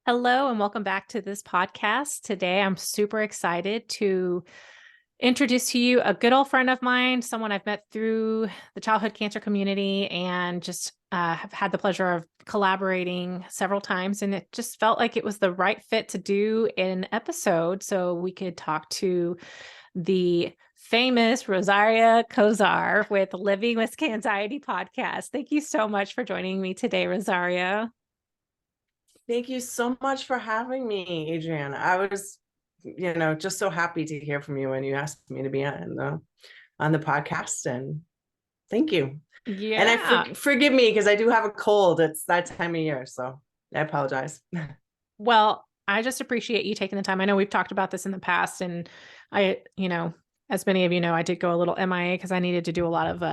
Hello, and welcome back to this podcast. Today, I'm super excited to introduce to you a good old friend of mine, someone I've met through the childhood cancer community and just have had the pleasure of collaborating several times. And it just felt like it was the right fit to do an episode so we could talk to the famous Rosaria Kozar with Living with Scanxiety podcast. Thank you so much for joining me today, Rosaria. Thank you so much for having me, Adrienne. I was, just so happy to hear from you when you asked me to be on the podcast, and thank you. And Yeah. forgive me because I do have a cold. It's that time of year, so I apologize. Well, I just appreciate you taking the time. I know we've talked about this in the past, and as many of you know, I did go a little MIA because I needed to do a lot of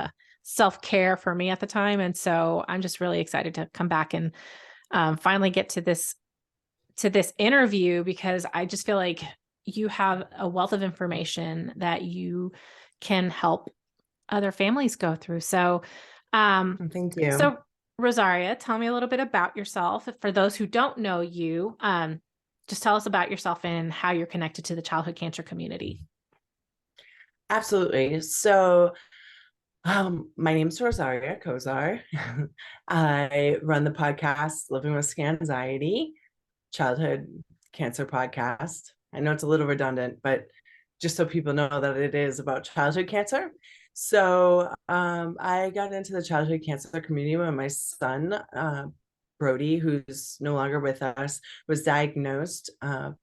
self-care for me at the time. And so I'm just really excited to come back and finally get to this interview because I just feel like you have a wealth of information that you can help other families go through. So, um, Thank you. so Rosaria, tell me a little bit about yourself. For those who don't know you, just tell us about yourself and how you're connected to the childhood cancer community. Absolutely. So, my name's Rosaria Kozar. I run the podcast Living with Scanxiety, childhood cancer podcast. I know it's a little redundant, but just so people know that it is about childhood cancer. So I got into the childhood cancer community when my son, Brody, who's no longer with us, was diagnosed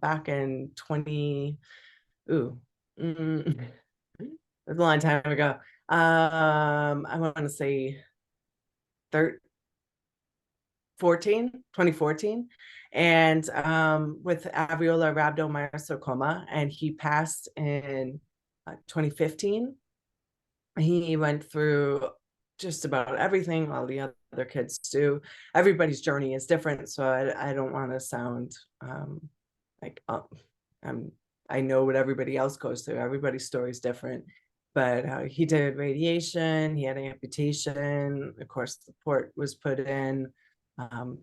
back in 20, ooh, it was a long time ago. I want to say 2014, and with alveolar rhabdomyosarcoma, and he passed in 2015. He went through just about everything all the other kids do. Everybody's journey is different, so I don't want to sound like I'm I know what everybody else goes through. Everybody's story is different, but he did radiation, he had amputation, of course the port was put in,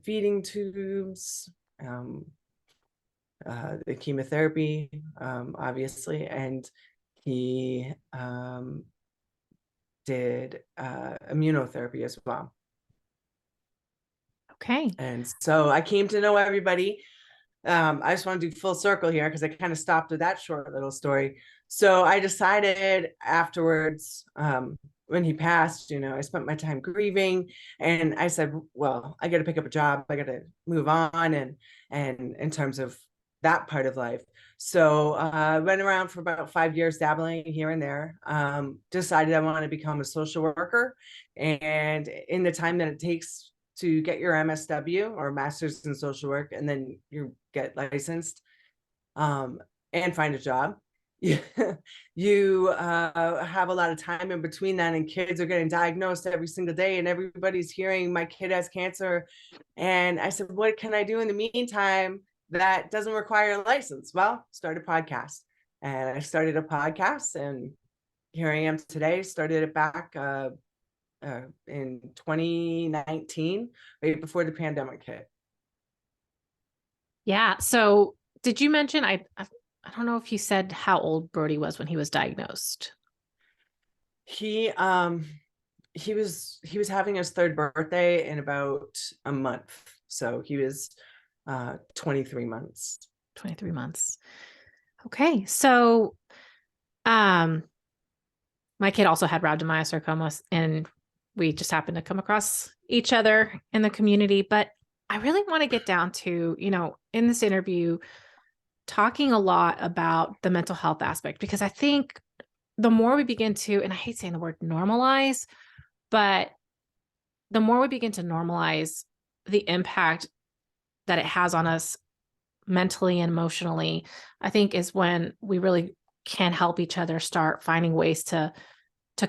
feeding tubes, um, the chemotherapy, obviously, and he did immunotherapy as well. Okay. And so I came to know everybody. I just want to do full circle here because I kind of stopped with that short little story. So I decided afterwards, when he passed, I spent my time grieving, and I said, well, I got to pick up a job. I got to move on, and in terms of that part of life. So I went around for about 5 years dabbling here and there, decided I want to become a social worker. And in the time that it takes to get your MSW or master's in social work, and then you get licensed, and find a job. You, you have a lot of time in between that, and kids are getting diagnosed every single day, and everybody's hearing my kid has cancer. And I said, what can I do in the meantime that doesn't require a license? Well, start a podcast. And I started a podcast, and here I am today. Started it back in 2019, right before the pandemic hit. Yeah. So did you mention, I don't know if you said how old Brody was when he was diagnosed. He was having his third birthday in about a month, so he was 23 months. 23 months. Okay. So, um, my kid also had rhabdomyosarcoma, and we just happened to come across each other in the community. But I really want to get down to, in this interview, talking a lot about the mental health aspect, because I think the more we begin to, and I hate saying the word normalize, but the more we begin to normalize the impact that it has on us mentally and emotionally, I think is when we really can help each other start finding ways to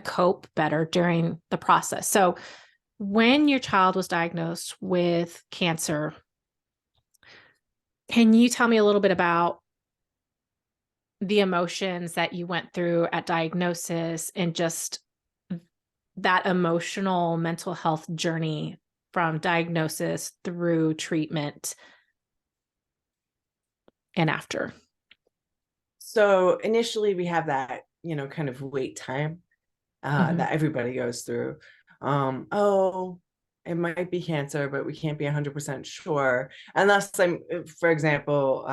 cope better during the process. So when your child was diagnosed with cancer, can you tell me a little bit about the emotions that you went through at diagnosis and just that emotional mental health journey from diagnosis through treatment? and after? So initially we have that, kind of wait time Mhm. that everybody goes through. Oh, it might be cancer, but we can't be 100% sure. Unless for example,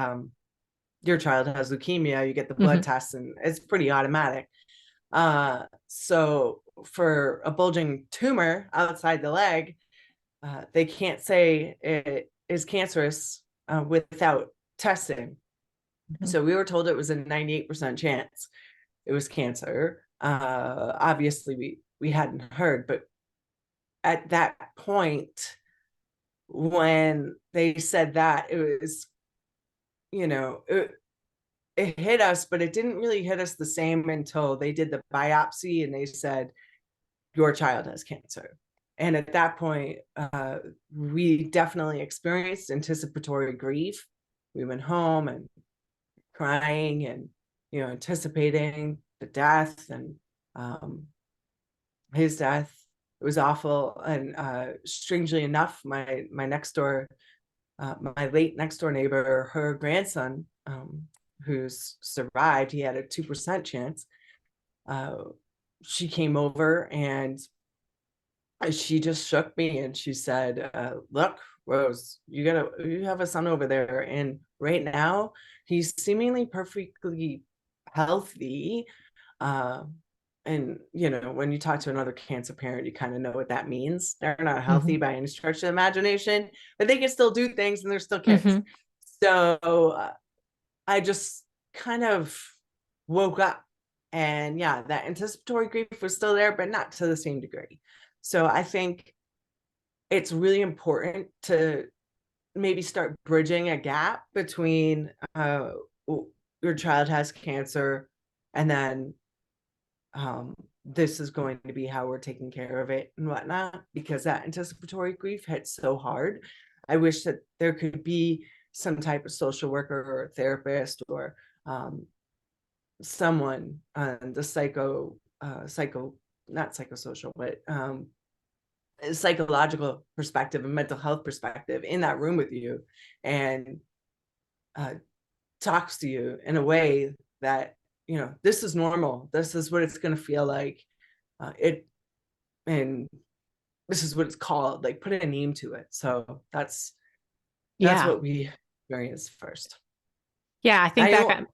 your child has leukemia, you get the blood Mhm. test and it's pretty automatic. So for a bulging tumor outside the leg, they can't say it is cancerous without testing. Mhm. So we were told it was a 98% chance it was cancer. Obviously, we hadn't heard, but at that point, when they said that, it was, it hit us, but it didn't really hit us the same until they did the biopsy and they said, your child has cancer. And at that point, we definitely experienced anticipatory grief. We went home and crying and, anticipating the death and his death. It was awful. And strangely enough, my next door, my late next door neighbor, her grandson, who's survived, he had a 2% chance. She came over and she just shook me and she said, look, Rose, you have a son over there, and right now he's seemingly perfectly healthy. uh and when you talk to another cancer parent, you kind of know what that means. They're not healthy Mhm. by any stretch of the imagination, but they can still do things and they're still kids. Mhm. So I just kind of woke up, and yeah, that anticipatory grief was still there, but not to the same degree. So I think it's really important to maybe start bridging a gap between your child has cancer and then this is going to be how we're taking care of it and whatnot, because that anticipatory grief hits so hard. I wish that there could be some type of social worker or a therapist or someone on the not psychosocial, but psychological perspective and mental health perspective in that room with you, and uh, talks to you in a way that, this is normal, this is what it's going to feel like, it and this is what it's called, like put a name to it. So that's Yeah. what we experienced first. Yeah. I think I back on,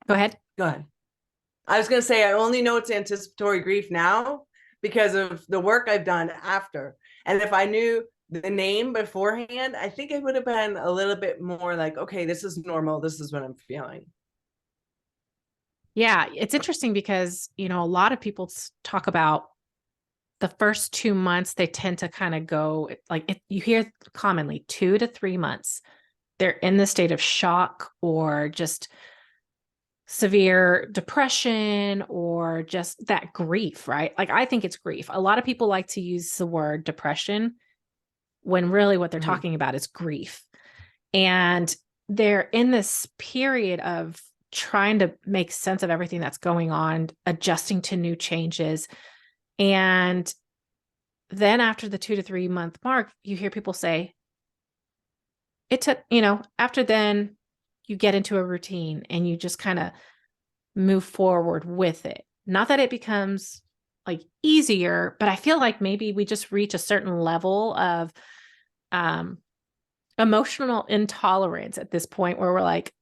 go ahead. Go ahead. I was going to say, I only know it's anticipatory grief now because of the work I've done after. And if I knew the name beforehand, I think it would have been a little bit more like, okay, this is normal, this is what I'm feeling. Yeah. It's interesting because, a lot of people talk about the first 2 months, they tend to kind of go like you hear commonly 2 to 3 months. They're in the state of shock or just severe depression or just that grief, right? Like I think it's grief. A lot of people like to use the word depression when really what they're Mhm. talking about is grief. And they're in this period of trying to make sense of everything that's going on, adjusting to new changes. And then after the 2 to 3 month mark, you hear people say, it took, after then you get into a routine and you just kind of move forward with it. Not that it becomes like easier, but I feel like maybe we just reach a certain level of um, emotional intolerance at this point where we're like,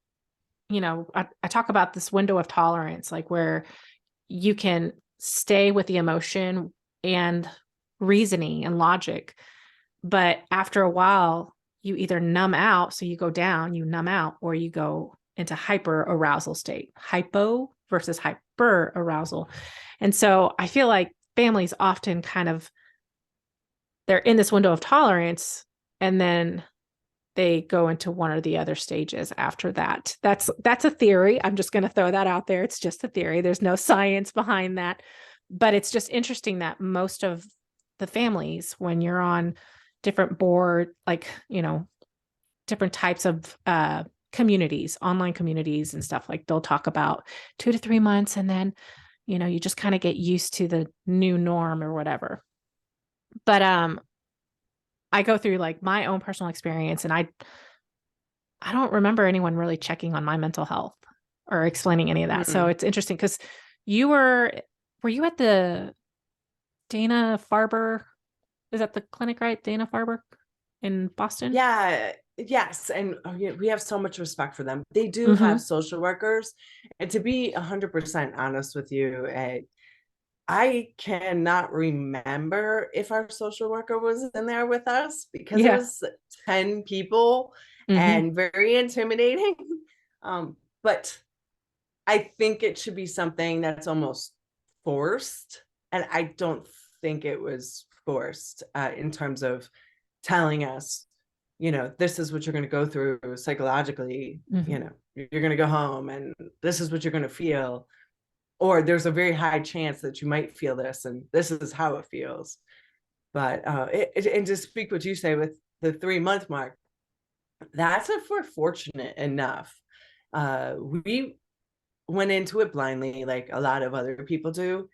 I talk about this window of tolerance, like where you can stay with the emotion and reasoning and logic. But after a while, you either numb out, so you go down, you numb out, or you go into hyper arousal state, hypo versus hyper arousal. And so I feel like families often kind of they're in this window of tolerance and then they go into one or the other stages after that. That's a theory. I'm just going to throw that out there. It's just a theory. There's no science behind that. But it's just interesting that most of the families, when you're on different board, like, different types of communities, online communities and stuff, like they'll talk about 2 to 3 months and then, you just kind of get used to the new norm or whatever. But I go through like my own personal experience and I don't remember anyone really checking on my mental health or explaining any of that. So Mm. it's interesting because you were you at the Dana Farber? Is that the clinic, right? Dana Farber in Boston? Yeah, yes. And yeah, we have so much respect for them. They do have Mm-hmm. social workers. And to be 100% honest with you, I cannot remember if our social worker was in there with us because it Yeah. was 10 people Mm-hmm. and very intimidating. But I think it should be something that's almost forced. And I don't think it was forced in terms of telling us, this is what you're going to go through psychologically, Mm-hmm. you're going to go home and this is what you're going to feel. Or there's a very high chance that you might feel this and this is how it feels. But and to speak what you say with the 3 month mark, that's if we're fortunate enough. We went into it blindly like a lot of other people do,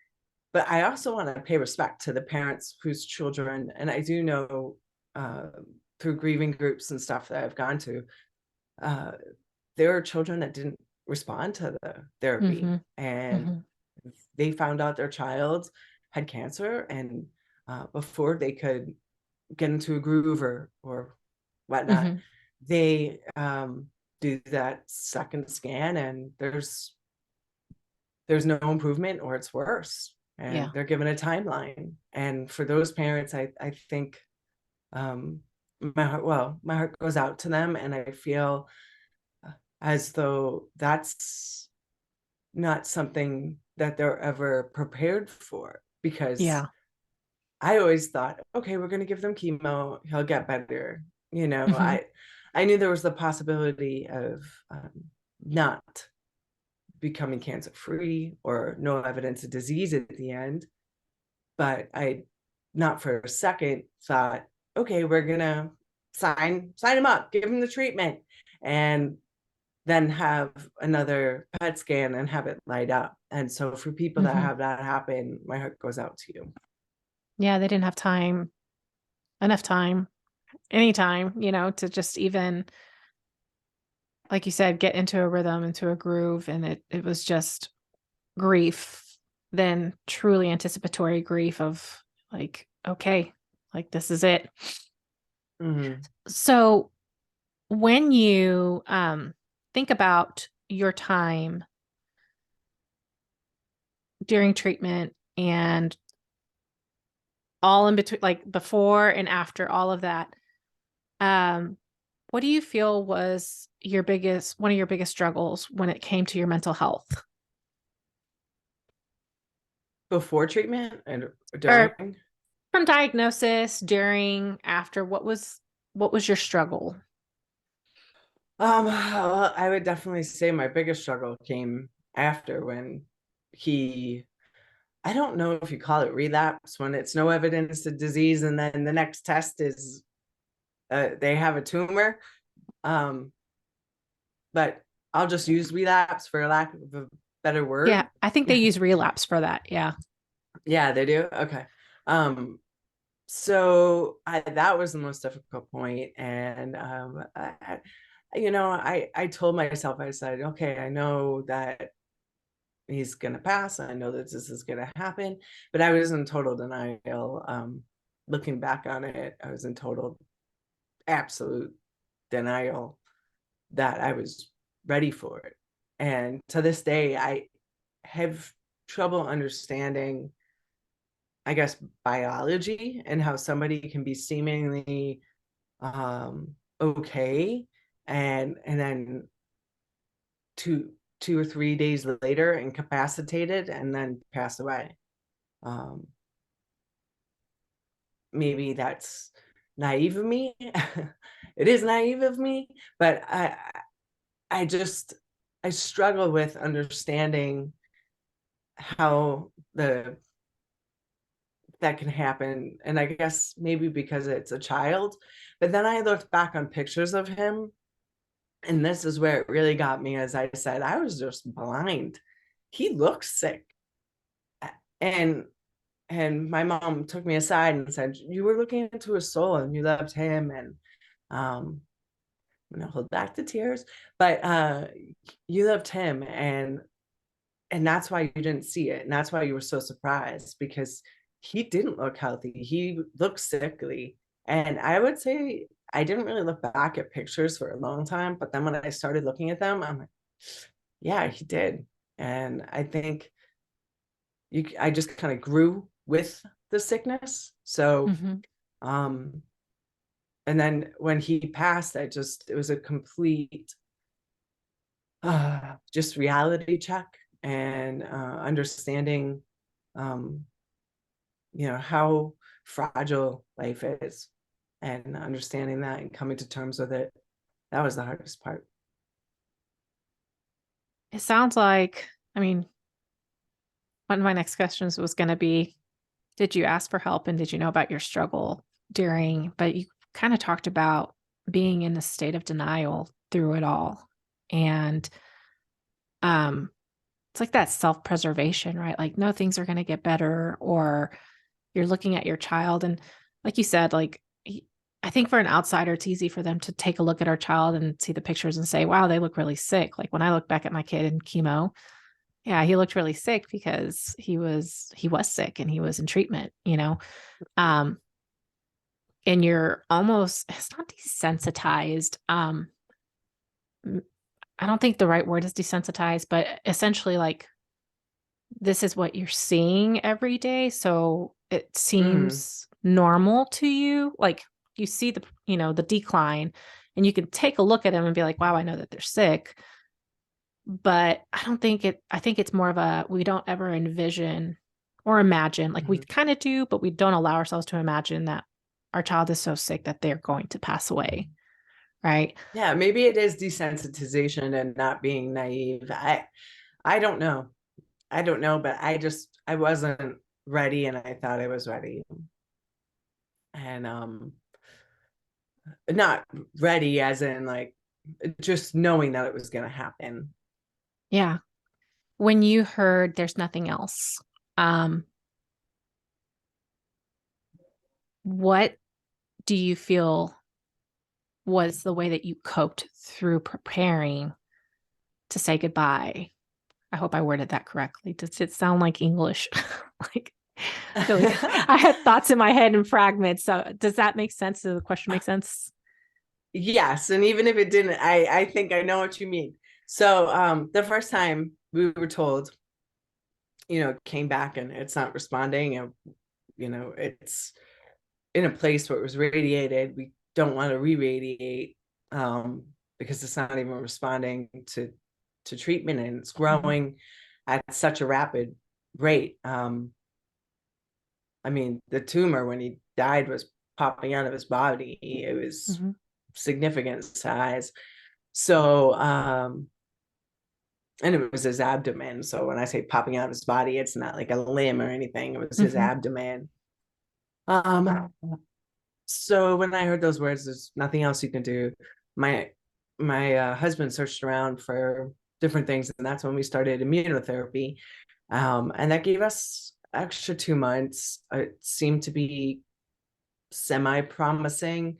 but I also want to pay respect to the parents whose children, and I do know uh, through grieving groups and stuff that I've gone to, uh, there are children that didn't respond to the therapy, Mm-hmm. and Mm-hmm. they found out their child had cancer, and before they could get into a groove or whatnot, Mm-hmm. they do that second scan, and there's no improvement or it's worse, and Yeah. they're given a timeline. And for those parents, I think um my heart goes out to them, and I feel as though that's not something that they're ever prepared for, because Yeah. I always thought, okay, we're going to give them chemo, he'll get better. Mm-hmm. I knew there was the possibility of not becoming cancer free or no evidence of disease at the end, but I not for a second thought, okay, we're gonna sign him up, give him the treatment, and then have another PET scan and have it light up. And so for people that Mm-hmm. have that happen, my heart goes out to you. Yeah, they didn't have enough time, anytime, to just even, like you said, get into a rhythm, into a groove. And it was just grief, then truly anticipatory grief of like, okay, like this is it. Mm-hmm. So when you think about your time during treatment and all in between, like before and after all of that, um, what do you feel was one of your biggest struggles when it came to your mental health? Before treatment and during. Or from diagnosis, during, after, what was your struggle? Well, I would definitely say my biggest struggle came after, when he, I don't know if you call it relapse, when it's no evidence of disease and then the next test is they have a tumor. Um, but I'll just use relapse for lack of a better Yeah, word. I think they use relapse for that. Yeah. Yeah, they do. Okay. Um, so that was the most difficult point, and I told myself, I said, okay, I know that he's gonna pass. I know that this is gonna happen, but I was in total denial. Looking back on it, I was in total, absolute denial that I was ready for it. And to this day, I have trouble understanding, I guess, biology and how somebody can be seemingly okay, and then two or 3 days later incapacitated and then pass away. Um, Maybe that's naive of me. It is naive of me, but I just I struggle with understanding how the that can happen. And I guess maybe because it's a child. But then I looked back on pictures of him, and this is where it really got me. As I said, I was just blind. He looks sick. And my mom took me aside and said, you were looking into his soul and you loved him. And um I'm gonna hold back the tears, but you loved him, and that's why you didn't see it, and that's why you were so surprised, because he didn't look healthy. He looked sickly. And I would say I didn't really look back at pictures for a long time, but then when I started looking at them, I'm like, yeah, he did. And I think I just kind of grew with the sickness. So Mhm. um and then when he passed, it was a complete just reality check, and understanding um how fragile life is, and understanding that and coming to terms with it. That was the hardest part. It sounds like, I mean, one of my next questions was going to be, did you ask for help and did you know about your struggle during, but you kind of talked about being in a state of denial through it all. And um it's like that self-preservation, right? Like, no, things are going to get better, or you're looking at your child and like you said, like I think for an outsider it's easy for them to take a look at our child and see the pictures and say, wow, they look really sick. Like when I look back at my kid in chemo, yeah, he looked really sick because he was sick and he was in treatment, you know. Um and you're almost, it's not desensitized. M- I don't think the right word is desensitized, but essentially like this is what you're seeing every day, so it Mm, seems normal to you. Like you see the, the decline, and you can take a look at them and be like, wow, I know that they're sick. But I think it's more of a, we don't ever envision or imagine, like we mhm. kind of do, but we don't allow ourselves to imagine that our child is so sick that they're going to pass away, right? Yeah, maybe it is desensitization and not being naive. I don't know. I don't know, but I wasn't ready, and I thought I was ready. And not ready as in like just knowing that it was going to happen. Yeah. When you heard there's nothing else, um, what do you feel was the way that you coped through preparing to say goodbye? I hope I worded that correctly. Does it sound like English? Like, I feel like I had thoughts in my head in fragments. So, does that make sense? Does the question make sense? Yes, and even if it didn't, I think I know what you mean. So the first time we were told, came back and it's not responding, and it's in a place where it was radiated. We don't want to re-radiate, because it's not even responding to treatment, and it's Mhm. growing at such a rapid rate. I mean, the tumor when he died was popping out of his body. It was Mhm. significant size. So, and it was his abdomen. So when I say popping out of his body, it's not like a limb or anything. It was his Mhm. abdomen. Um, so when I heard those words, there's nothing else you can do. My my husband searched around for different things, and that's when we started immunotherapy. And that gave us extra 2 months. It seemed to be semi-promising.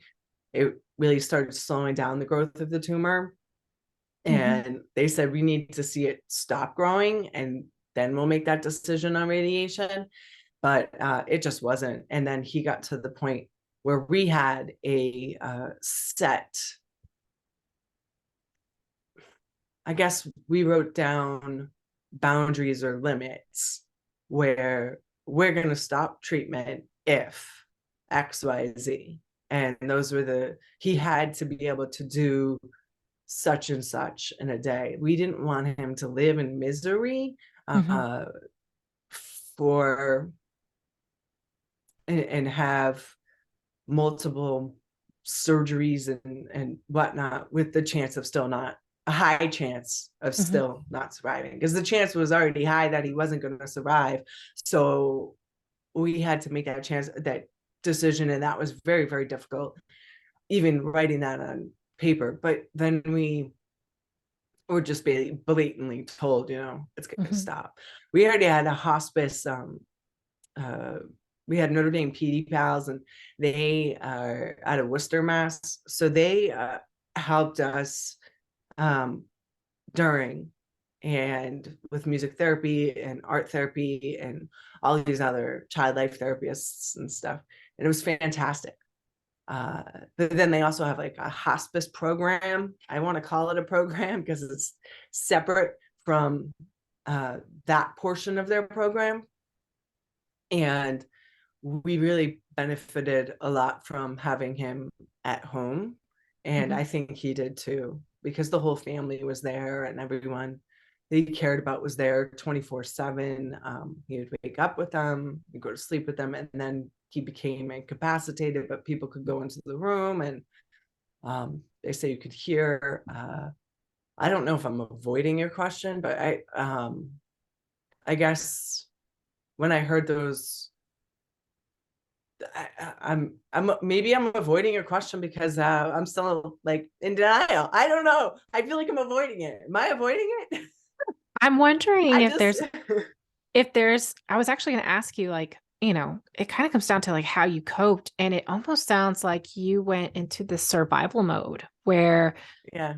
It really started slowing down the growth of the tumor. Mhm. And they said we need to see it stop growing, and then we'll make that decision on radiation. But it just wasn't. And then he got to the point where we had a set, I guess we wrote down boundaries or limits where we're going to stop treatment if XYZ. And those were he had to be able to do such and such in a day. We didn't want him to live in misery Mhm. uh, for and have multiple surgeries and whatnot, with the chance of still not a high chance of Mhm. still not surviving, because the chance was already high that he wasn't going to survive. So we had to make that decision, and that was very, very difficult, even writing that on paper. But then we were just blatantly told, it's going to Mhm. stop. We already had a hospice. Uh, we had Notre Dame PD pals, and they are out of Worcester, Mass. So they helped us during, and with music therapy and art therapy and all these other child life therapists and stuff. And it was fantastic. But then they also have like a hospice program. I want to call it a program because it's separate from that portion of their program. And we really benefited a lot from having him at home. And I think he did too, because the whole family was there and everyone they cared about was there 24/7. He would wake up with them, he'd go to sleep with them, and then he became incapacitated, but people could go into the room and they say you could hear. I don't know if I'm avoiding your question, but I guess when I heard those, I'm maybe I'm avoiding your question because I'm still like in denial. I don't know. I feel like I'm avoiding it. Am I avoiding it? I'm wondering I if just there's I was actually going to ask you, like, it kind of comes down to like how you coped, and it almost sounds like you went into the survival mode where yeah.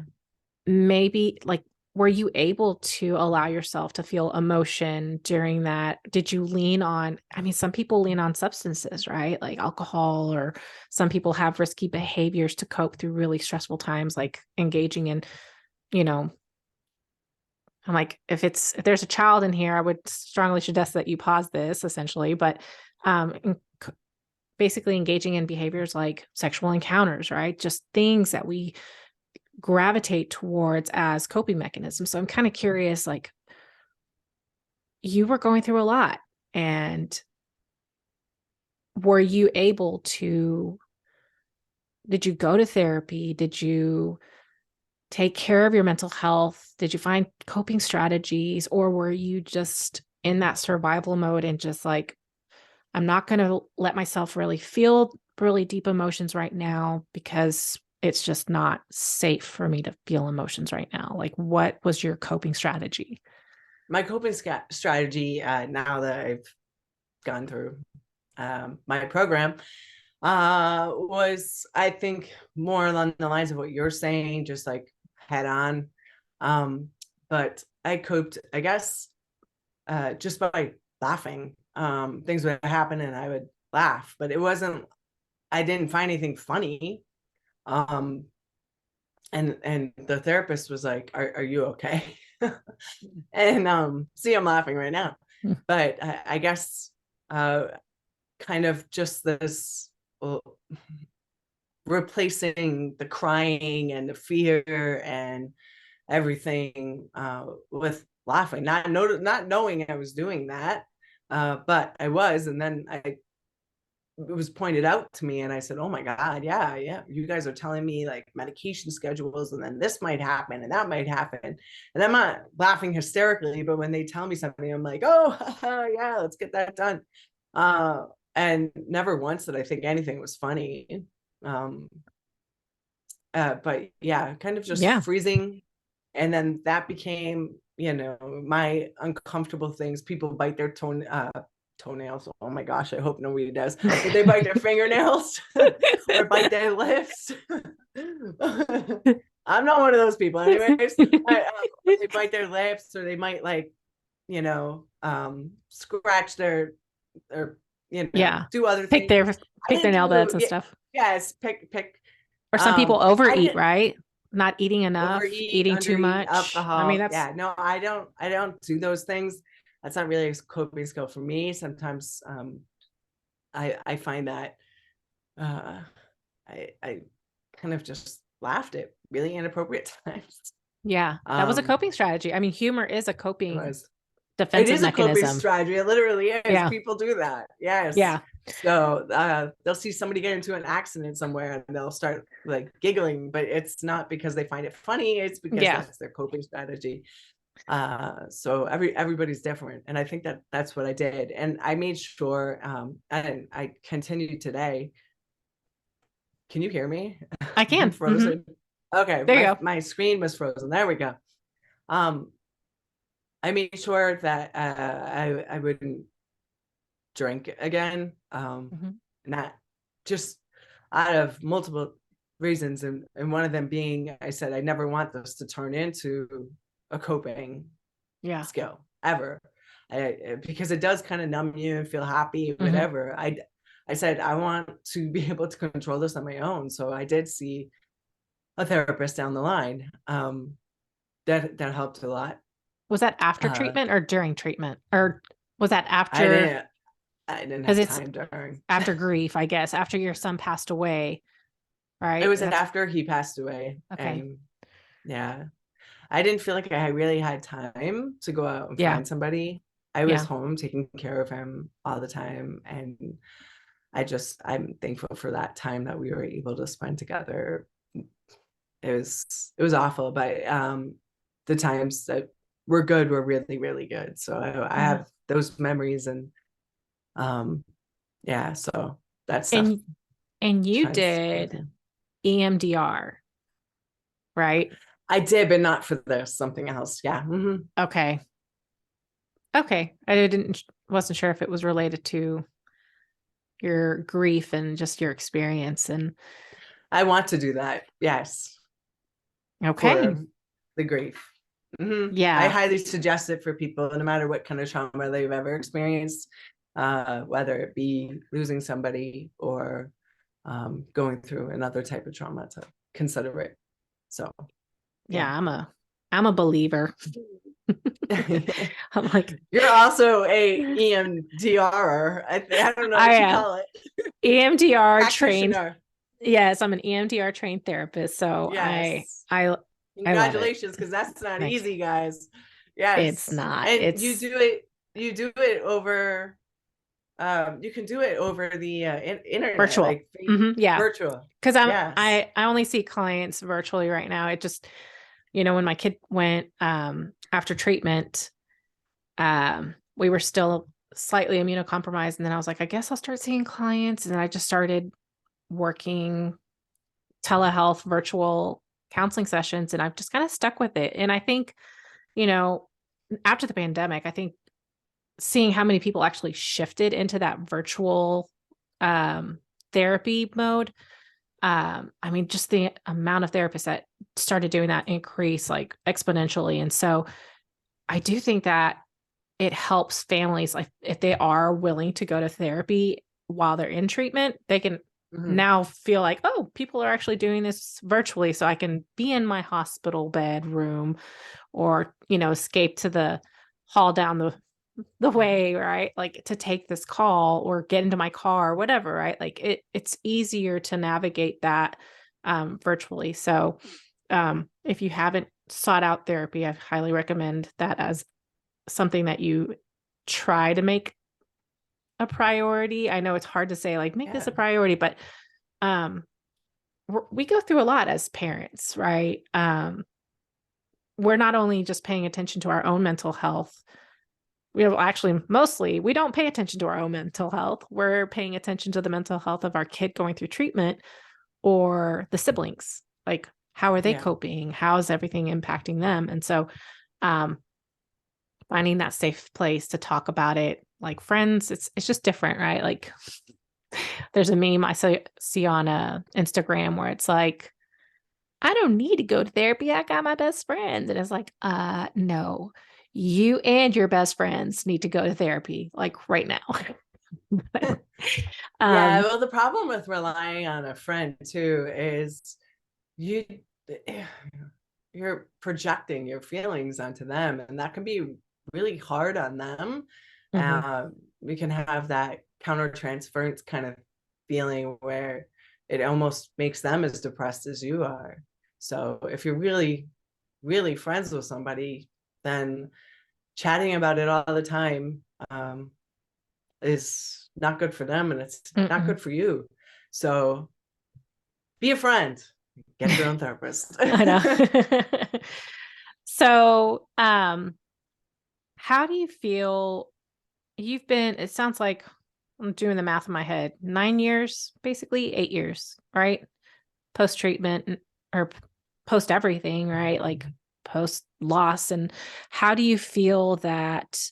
maybe like, were you able to allow yourself to feel emotion during that? Did you lean on, I mean, some people lean on substances, right? Like alcohol, or some people have risky behaviors to cope through really stressful times, like engaging in, you know, I'm like, if there's a child in here, I would strongly suggest that you pause this essentially, but basically engaging in behaviors like sexual encounters, right? Just things that we gravitate towards as coping mechanisms. So I'm kind of curious, like, you were going through a lot, and were you able to, did you go to therapy? Did you take care of your mental health? Did you find coping strategies, or were you just in that survival mode and just like, I'm not going to let myself really feel really deep emotions right now because it's just not safe for me to feel emotions right now? Like, what was your coping strategy? My coping strategy, now that I've gone through my program, was, I think, more along the lines of what you're saying, just like head on. But I coped, I guess, just by laughing. Things would happen and I would laugh, but I didn't find anything funny. Um, and the therapist was like, are you okay? And see, I'm laughing right now. Hmm. But I guess kind of just this, well, replacing the crying and the fear and everything with laughing, not knowing I was doing that, but I was. And then it was pointed out to me and I said, oh my God, yeah, you guys are telling me like medication schedules, and then this might happen and that might happen. And I'm not laughing hysterically, but when they tell me something, I'm like, oh yeah, let's get that done. And never once did I think anything was funny. um but yeah, kind of just Yeah. freezing. And then that became, my uncomfortable things. People bite their toenails. Oh my gosh, I hope nobody does, but they bite their fingernails or bite their lips. I'm not one of those people anyways. They bite their lips, or they might like, scratch their, or Yeah. do other Pick things. their I pick their didn't nail beds do, and yeah, stuff. yes, pick. Or some people I overeat, didn't right? Not eating enough, overeat, eating too undereat, much. I mean, alcohol. that's, Yeah, no, I don't do those things. That's not really a coping skill for me. Sometimes I find that uh I kind of just laughed at really inappropriate times. yeah, that was a Um coping strategy. I mean, humor is a it coping was. It defensive is a coping mechanism. strategy. It literally is. Yeah. People do that. Yes. Yeah. So they'll see somebody get into an accident somewhere and they'll start like giggling, but it's not because they find it funny. It's because Yeah. that's their coping strategy. So everybody's different, and I think that that's what I did. And I made sure, and I continue today. Can you hear me? I I'm can. frozen. Okay, There you my go. my screen was frozen. There we go. um I made sure that I wouldn't drink again. Mhm. Not just out of multiple reasons, and one of them being, I said, I never want this to turn into a coping Yeah. skill ever. Because it does kind of numb you and feel happy, whatever. I said, I want to be able to control this on my own. So I did see a therapist down the line. That helped a lot. Was that after treatment or during treatment? Or was that after? I didn't Because have it's time during. after grief, I guess, after your son passed away, right? It was after he passed away. Okay. And yeah, I didn't feel like I really had time to go out and Yeah. find somebody. I was Yeah. home taking care of him all the time. And I'm thankful for that time that we were able to spend together. It was awful, but the times that were good were really, really good. So I have those memories, and yeah, so that stuff. And you did EMDR, right? I did, but not for this, something else. Yeah. Okay. I wasn't sure if it was related to your grief and just your experience. And I want to do that. Yes. okay. For the grief. I Yeah. highly suggest it for people, no matter what kind of trauma they've ever experienced, whether it be losing somebody or going through another type of trauma, to consider it. So Yeah, I'm a believer. I'm like, you're also a EMDR. I don't know what you call it. EMDR trained. Yes, I'm an EMDR trained therapist. So yes. I Congratulations, because that's not easy, guys. Yes, it's not. And you do it over. You can do it over the internet, virtual. like yeah, virtual. Because I only see clients virtually right now. It just, when my kid went after treatment, we were still slightly immunocompromised, and then I was like, I guess I'll start seeing clients, and then I just started working telehealth virtual counseling sessions, and I've just kind of stuck with it. And I think, after the pandemic, I think seeing how many people actually shifted into that virtual therapy mode. I mean, just the amount of therapists that started doing that increased like exponentially. And so I do think that it helps families, like if they are willing to go to therapy while they're in treatment, they can now feel like, oh, people are actually doing this virtually. So I can be in my hospital bedroom or, escape to the hall down the way, right? Like to take this call or get into my car, whatever, right? Like it's easier to navigate that virtually. So if you haven't sought out therapy, I highly recommend that as something that you try to make a priority. I know it's hard to say like make this a priority, but we go through a lot as parents, right? We're not only just paying attention to our own mental health. Mostly we don't pay attention to our own mental health. We're paying attention to the mental health of our kid going through treatment or the siblings. Like, how are they coping? How is everything impacting them? And so, finding that safe place to talk about it, like friends, it's just different, right? Like, there's a meme I see on Instagram where it's like, I don't need to go to therapy. I got my best friends. And it's like, no, you and your best friends need to go to therapy, like right now. Yeah, well, the problem with relying on a friend too is you're projecting your feelings onto them, and that can be really hard on them. We can have that countertransference kind of feeling where it almost makes them as depressed as you are. So if you're really, really friends with somebody, then chatting about it all the time is not good for them, and it's not good for you. So be a friend, get your own therapist. I know. So, how do you feel? It sounds like I'm doing the math in my head, 9 years, basically 8 years, right? Post treatment or post everything, right? Like post loss. And how do you feel that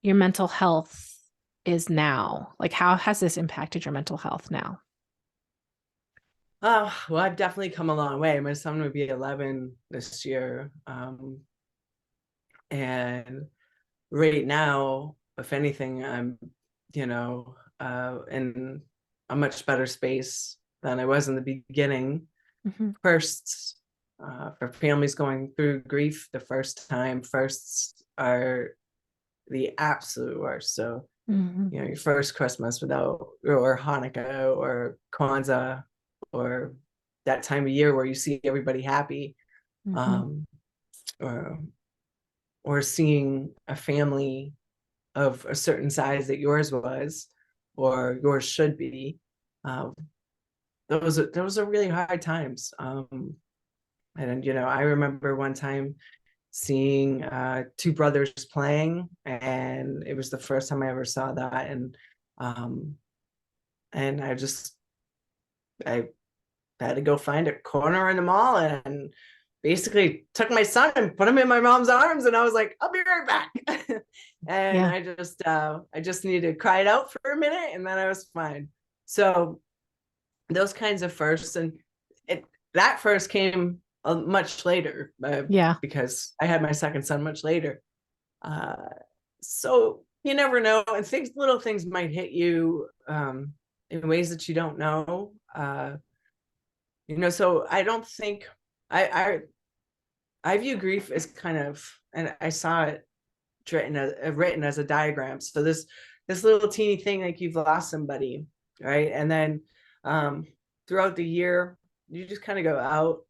your mental health is now? Like, how has this impacted your mental health now? Well, I've definitely come a long way. My son would be 11 this year. And right now, if anything, I'm, in a much better space than I was in the beginning. Mm-hmm. Firsts, for families going through grief, the firsts are the absolute worst. So, Mm-hmm. your first Christmas without, or Hanukkah or Kwanzaa, or that time of year where you see everybody happy, Mm-hmm. um, or seeing a family of a certain size that yours was, or yours should be. Um, those are really hard times. And I remember one time seeing two brothers playing, and it was the first time I ever saw that. Um, and I had to go find a corner in the mall and basically took my son and put him in my mom's arms, and I was like, I'll be right back. And Yeah. I just needed to cry it out for a minute, and then I was fine. So those kinds of firsts, and that first came much later, Yeah. because I had my second son much later. uh, so you never know, and little things might hit you in ways that you don't know. So I don't think I view grief as kind of, and I saw it written as a diagram. So this little teeny thing, like you've lost somebody, right? And then um, throughout the year, you just kind of go out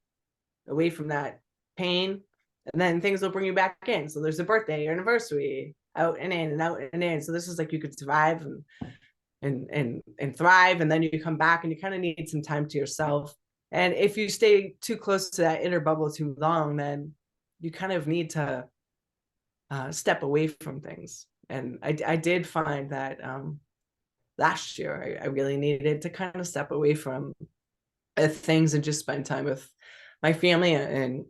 away from that pain, and then things will bring you back in. So there's a birthday, your anniversary, out and in and out and in. So this is like you could survive and thrive, and then you come back and you kind of need some time to yourself. And if you stay too close to that inner bubble too long, then you kind of need to step away from things. And I did find that last year I really needed to kind of step away from things and just spend time with my family, and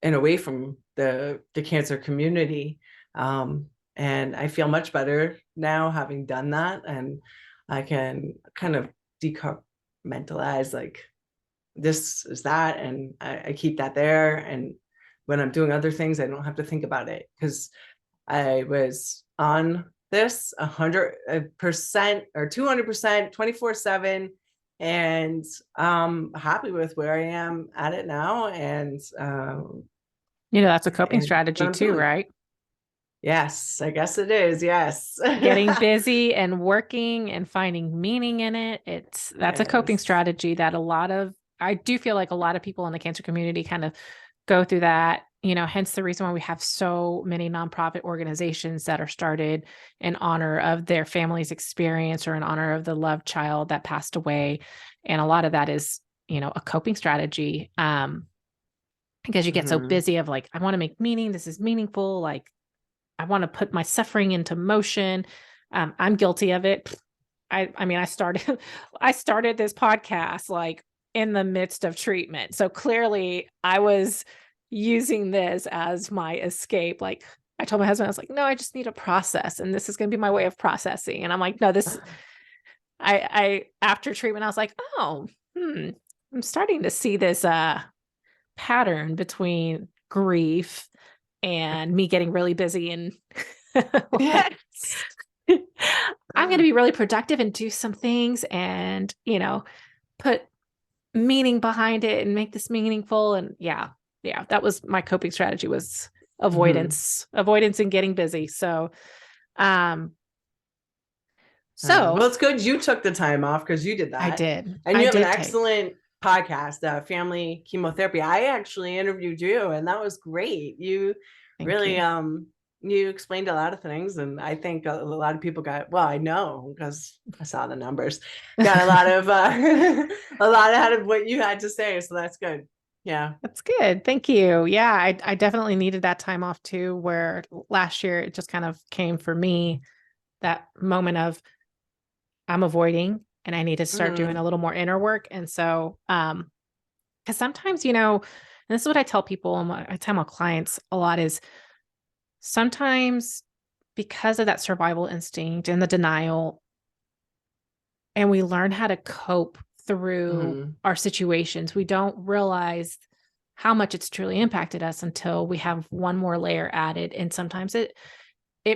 away from the cancer community. And I feel much better now having done that, and I can kind of decompartmentalize, like, this is that, and I keep that there. And when I'm doing other things, I don't have to think about it, because I was on this 100% or 200%, 24/7, and happy with where I am at it now, That's a coping and what strategy I'm too, doing. right? Yes, I guess it is. Yes. Getting busy and working and finding meaning in it. That's a coping Yes. strategy that I do feel like a lot of people in the cancer community kind of go through that, hence the reason why we have so many nonprofit organizations that are started in honor of their family's experience or in honor of the loved child that passed away. And a lot of that is, a coping strategy. Because you get so Mhm. busy of like, I want to make meaning. This is meaningful. Like, I want to put my suffering into motion. I'm guilty of it. I mean, I started, I started this podcast like in the midst of treatment. So clearly I was using this as my escape. Like I told my husband, I was like, no, I just need a process. And this is going to be my way of processing. And I'm like, no, after treatment, I was like, oh, I'm starting to see this, pattern between grief and me getting really busy and like Yes. I'm going to be really productive and do some things and, put meaning behind it and make this meaningful. And yeah, that was my coping strategy was Mhm. avoidance and getting busy. Um, Well, so it's good you took the time off, because you did I that. did, And I you have an did take, excellent podcast, Family Chemotherapy. I actually interviewed you, and that was great. You thank really you. you explained a lot of things, and I think a lot of people I know, because I saw the numbers, got a lot of a lot out of what you had to say, so that's good. Yeah. That's good. Thank you. Yeah, I definitely needed that time off too, where last year it just kind of came for me, that moment of I'm avoiding and I need to start doing Mhm. a little more inner work. And so, because sometimes, and this is what I tell people and what I tell my clients a lot is sometimes because of that survival instinct and the denial, and we learn how to cope through Mhm. our situations. We don't realize how much it's truly impacted us until we have one more layer added. And sometimes it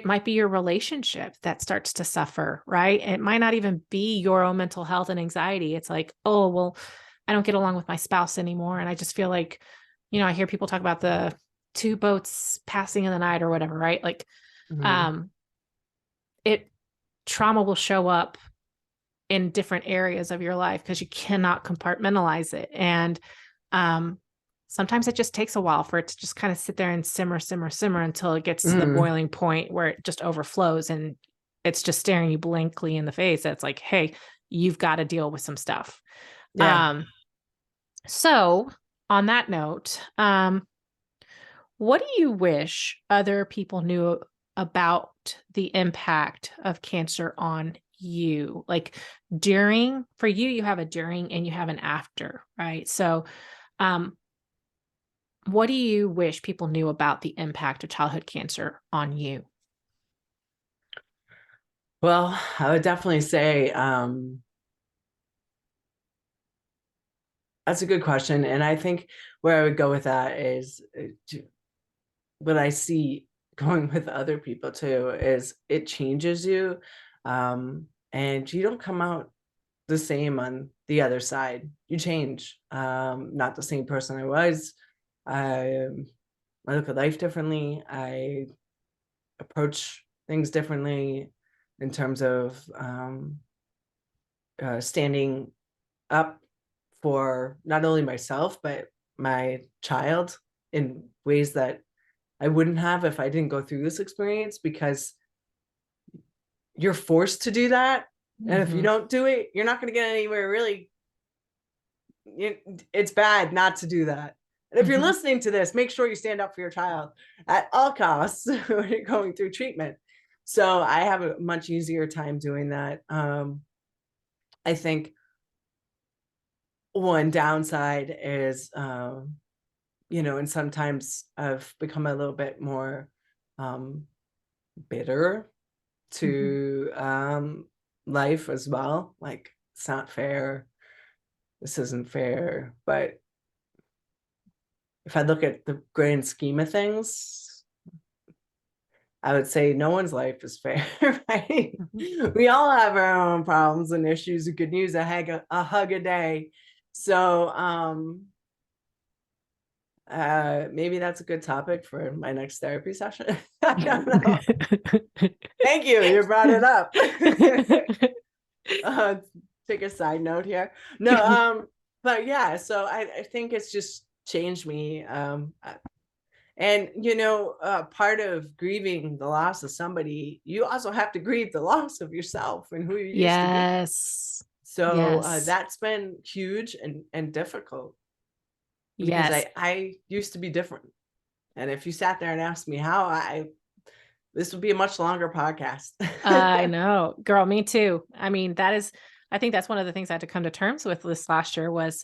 might be your relationship that starts to suffer, right? It might not even be your own mental health and anxiety. It's like, oh, well, I don't get along with my spouse anymore. And I just feel like, I hear people talk about the two boats passing in the night or whatever, right? Like, Mhm. um, it trauma will show up in different areas of your life because you cannot compartmentalize it. And um, sometimes it just takes a while for it to just kind of sit there and simmer, simmer, simmer until it gets to the Mhm. boiling point where it just overflows and it's just staring you blankly in the face. It's like, hey, you've got to deal with some stuff. Yeah. So on that note, what do you wish other people knew about the impact of cancer on you? Like for you, you have a during and you have an after, right? So, um, what do you wish people knew about the impact of childhood cancer on you? Well, I would definitely say that's a good question. And I think where I would go with that is what I see going with other people too is it changes you. And you don't come out the same on the other side. You change. Not the same person I was. I, I look at life differently. I approach things differently in terms of standing up for not only myself but my child in ways that I wouldn't have if I didn't go through this experience, because you're forced to do that. And if you Mhm. don't do it, you're not going to get anywhere really. It's bad not to do that. And if you're Mhm. listening to this, make sure you stand up for your child at all costs when you're going through treatment. So I have a much easier time doing that. I think one downside is, and sometimes I've become a little bit more um, bitter Mhm. to life as well. Like, it's not fair. This isn't fair. But if I look at the grand scheme of things, I would say no one's life is fair, right? Mhm. We all have our own problems and issues. We could use a hug a day. So maybe that's a good topic for my next therapy session. I don't know. Thank you. You brought it up. uh, Take a side note here. No, but yeah, so I think it's just changed me. And part of grieving the loss of somebody, you also have to grieve the loss of yourself and who you used to be. Yes. So Yes. that's been huge and difficult, because Yes. I used to be different. And if you sat there and asked me how, I this would be a much longer podcast. I know, girl, me too. I mean, I think that's one of the things I had to come to terms with this last year was,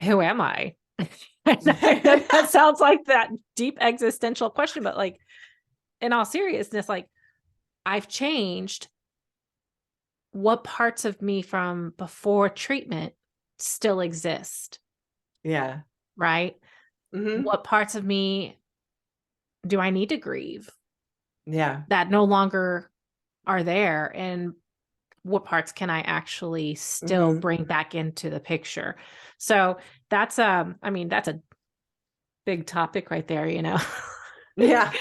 who am I? I know that sounds like that deep existential question, but like in all seriousness, like I've changed. What parts of me from before treatment still exist, Yeah. right? Hmm. What parts of me do I need to grieve Yeah. that no longer are there? And what parts can I actually still Hmm. bring back into the picture? So that's a big topic right there. Yeah.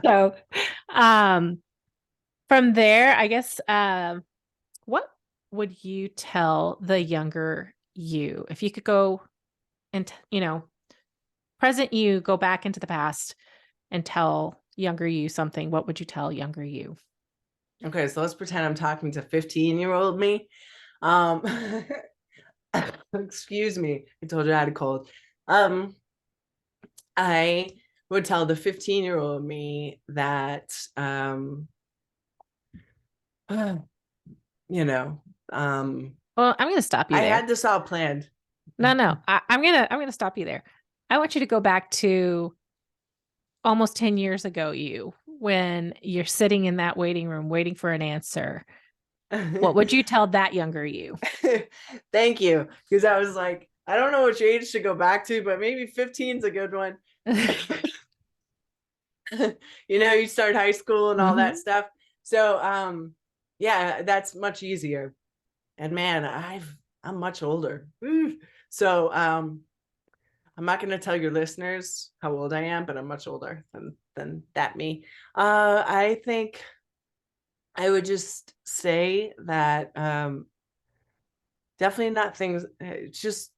So um from there, I guess what would you tell the younger you if you could go and present you go back into the past and tell younger you something, what would you tell younger you? Okay, so let's pretend I'm talking to 15-year-old me. Um, excuse me. I told you I had a cold. Um, I would tell the 15-year-old me that, you know, um, Well, I'm going to stop you I there. had this all planned. No. I'm gonna stop you there. I want you to go back to almost 10 years ago, you, when you're sitting in that waiting room waiting for an answer. What would you tell that younger you? Thank you. Because I was like, I don't know which age to go back to, but maybe 15 is a good one. You start high school and all that stuff. So yeah, that's much easier. And man, I'm much older. So I'm not going to tell your listeners how old I am, but I'm much older than that me. I think I would just say that definitely not things, just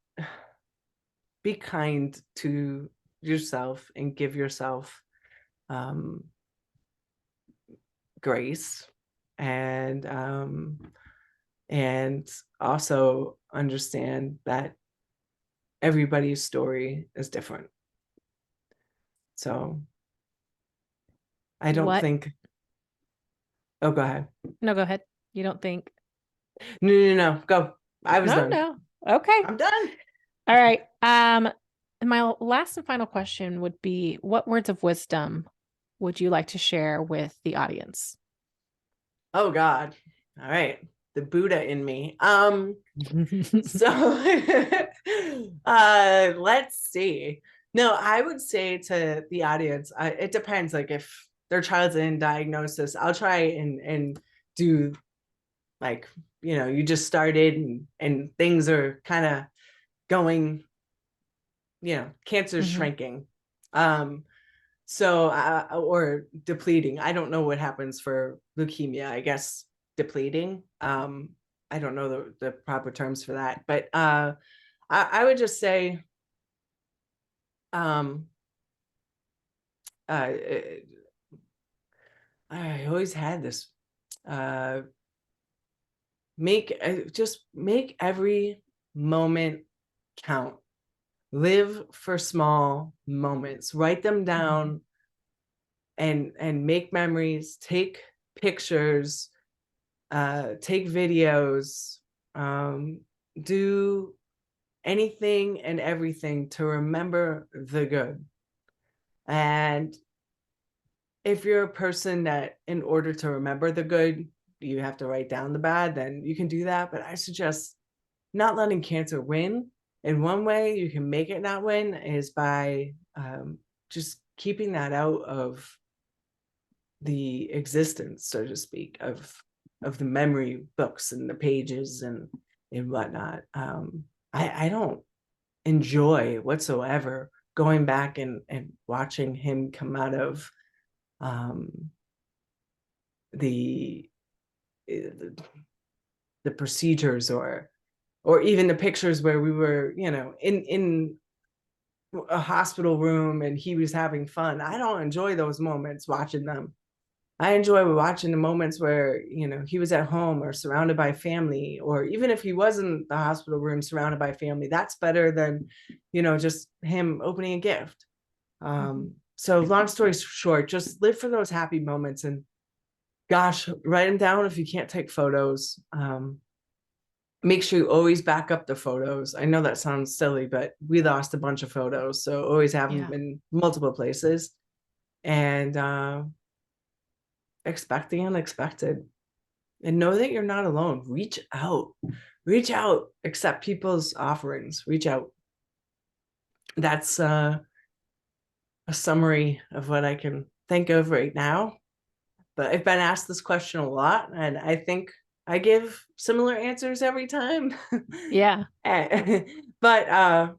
be kind to yourself and give yourself um, grace, and also understand that everybody's story is different. So I don't What? think. Oh, go ahead. No, go ahead. You don't think? No. Go. I was done. No. Okay. I'm done. All right. My last and final question would be, what words of wisdom would you like to share with the audience? Oh God. All right. The Buddha in me. So let's see. No, I would say to the audience, it depends. Like if their child's in diagnosis, I'll try and do like, you just started and things are kind of going, cancer's shrinking. So or depleting. I don't know what happens for leukemia. I guess depleting. I don't know the proper terms for that, but I would just say um uh I always had this just make every moment count. Live for small moments. Write them down and make memories. Take pictures. Take videos. Do anything and everything to remember the good. And if you're a person that in order to remember the good, you have to write down the bad, then you can do that. But I suggest not letting cancer win. And one way you can make it not win is by just keeping that out of the existence, so to speak, of the memory books and the pages and whatnot. I don't enjoy whatsoever going back and watching him come out of the the procedures or even the pictures where we were, in a hospital room and he was having fun. I don't enjoy those moments watching them. I enjoy watching the moments where, he was at home or surrounded by family, or even if he was in the hospital room surrounded by family, that's better than, just him opening a gift. So long story short, just live for those happy moments and gosh, write them down if you can't take photos. Make sure you always back up the photos. I know that sounds silly, but we lost a bunch of photos. So always have them in multiple places and expect the unexpected and know that you're not alone. Reach out, accept people's offerings, reach out. That's a summary of what I can think of right now. But I've been asked this question a lot, and I think I give similar answers every time. Yeah. But and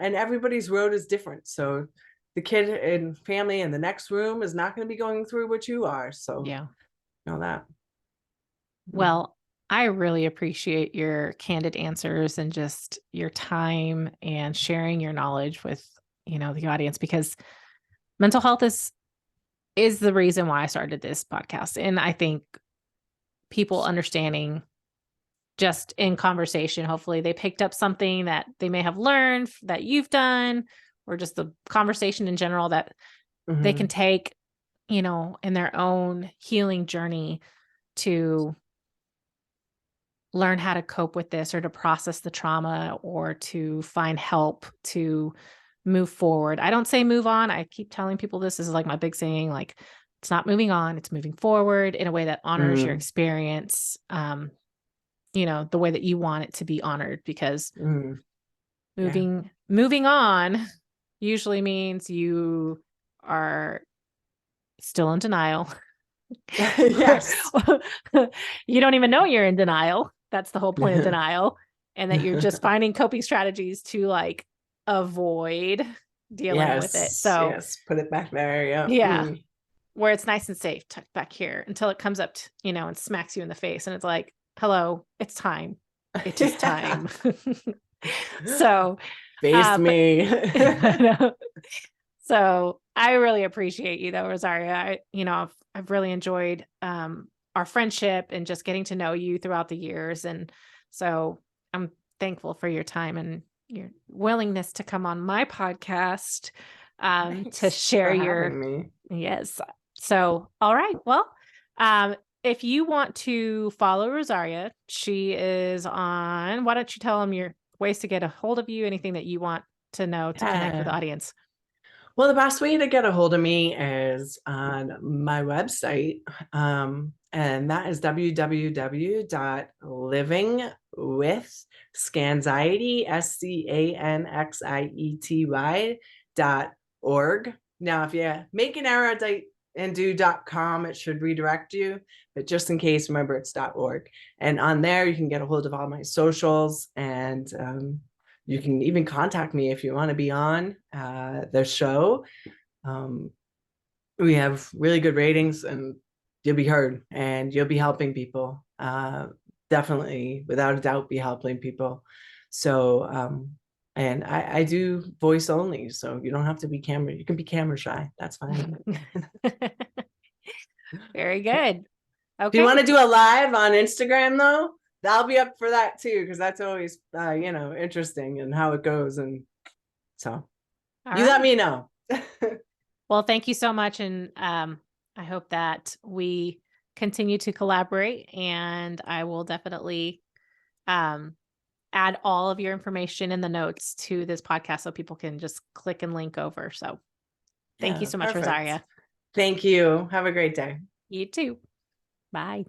everybody's road is different. So the kid and family in the next room is not going to be going through what you are. So know that. Well, I really appreciate your candid answers and just your time and sharing your knowledge with, the audience, because mental health is the reason why I started this podcast. And I think people understanding just in conversation, hopefully they picked up something that they may have learned that you've done, or just the conversation in general that they can take, in their own healing journey to learn how to cope with this or to process the trauma or to find help to move forward. I don't say move on. I keep telling people this is like my big saying, like It's not moving on, it's moving forward in a way that honors your Mm, experience. The way that you want it to be honored, because mm, yeah. moving on usually means you are still in denial. Yes. You don't even know you're in denial. That's the whole point of denial. And that you're just finding coping strategies to like avoid dealing with it. Yes. So Yes. Put it back there. Yeah. yeah, Mm. where it's nice and safe, tucked back here until it comes up, and smacks you in the face. And it's like, hello, it's time. It is Yeah. time. So, Face but me. so I really appreciate you though, Rosaria. I've really enjoyed our friendship and just getting to know you throughout the years. And so I'm thankful for your time and your willingness to come on my podcast to Thanks share for your, having me. yes. So, all right. Well, if you want to follow Rosaria, she is on, why don't you tell them your ways to get a hold of you, anything that you want to know to connect with the Yeah. audience? Well, the best way to get a hold of me is on my website. And that is www.livingwithscanxiety, SCANXIETY.org. Now, if you make an error and do .com, it should redirect you. But just in case, remember it's .org. And on there, you can get a hold of all my socials, and you can even contact me if you want to be on the show. We have really good ratings, and you'll be heard, and you'll be helping people. Definitely, without a doubt, be helping people. So, and I do voice only, so you don't have to be camera. You can be camera shy. That's fine. Very good. If you want Okay. to do a live on Instagram, though, I'll be up for that too, because that's always interesting and how it goes. And so All you let right. me know. Well, thank you so much. And I hope that we continue to collaborate, and I will definitely um, add all of your information in the notes to this podcast so people can just click and link over. So thank you Yeah, so much, perfect. Rosaria. Thank you. Have a great day. You too. Bye.